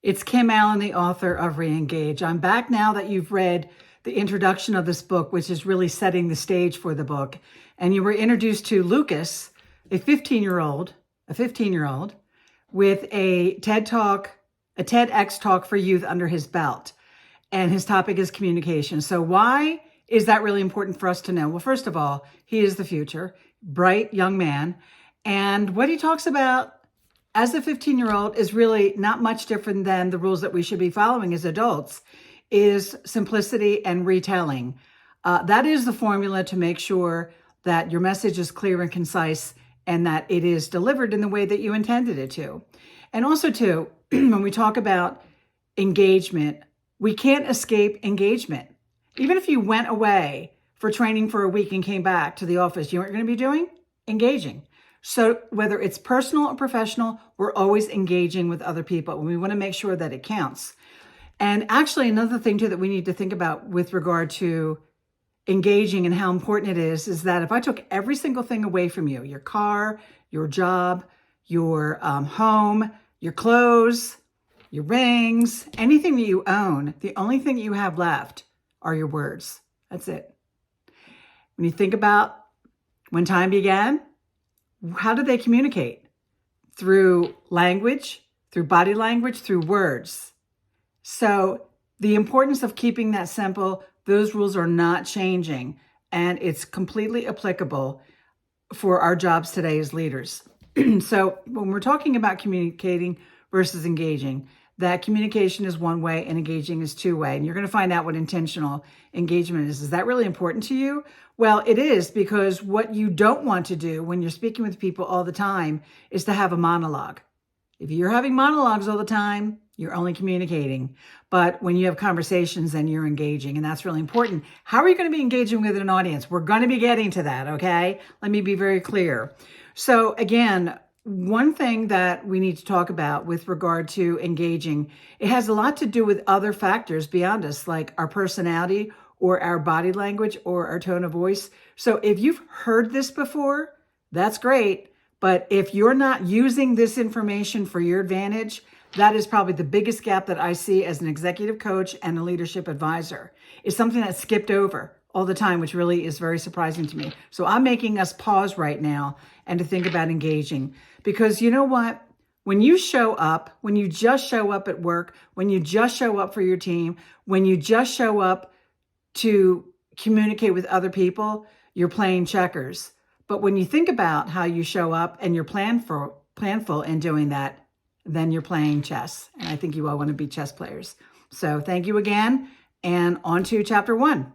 It's Kim Allen, the author of reEngage. I'm back now that you've read the introduction of this book, which is really setting the stage for the book. And you were introduced to Lucas, a 15-year-old with a TEDx talk for youth under his belt. And his topic is communication. So why is that really important for us to know? Well, first of all, he is the future, bright young man. And what he talks about as a 15-year-old is really not much different than the rules that we should be following as adults, is simplicity and retelling. That is the formula to make sure that your message is clear and concise and that it is delivered in the way that you intended it to. And also too, when we talk about engagement, we can't escape engagement. Even if you went away for training for a week and came back to the office, you know what you're going to be doing? Engaging. So whether it's personal or professional, we're always engaging with other people, and we want to make sure that it counts. And actually, another thing too that we need to think about with regard to engaging and how important it is that if I took every single thing away from you, your car, your job, your home, your clothes, your rings, anything that you own, the only thing you have left are your words. That's it. When you think about when time began, how did they communicate? Through language, through body language, through words. So the importance of keeping that simple, those rules are not changing, and it's completely applicable for our jobs today as leaders. So when we're talking about communicating versus engaging, that communication is one way and engaging is two way. And you're going to find out what intentional engagement is. Is that really important to you? Well, it is, because what you don't want to do when you're speaking with people all the time is to have a monologue. If you're having monologues all the time, you're only communicating. But when you have conversations, then you're engaging, and that's really important. How are you going to be engaging with an audience? We're going to be getting to that, okay? Let me be very clear. So again, one thing that we need to talk about with regard to engaging, it has a lot to do with other factors beyond us, like our personality or our body language or our tone of voice. So if you've heard this before, that's great. But if you're not using this information for your advantage, that is probably the biggest gap that I see as an executive coach and a leadership advisor. It's something that's skipped over all the time, which really is very surprising to me. So I'm making us pause right now and to think about engaging. Because you know what? When you show up, when you just show up at work, when you just show up for your team, when you just show up to communicate with other people, you're playing checkers. But when you think about how you show up and you're planful in doing that, then you're playing chess. And I think you all want to be chess players. So thank you again, and on to chapter 1.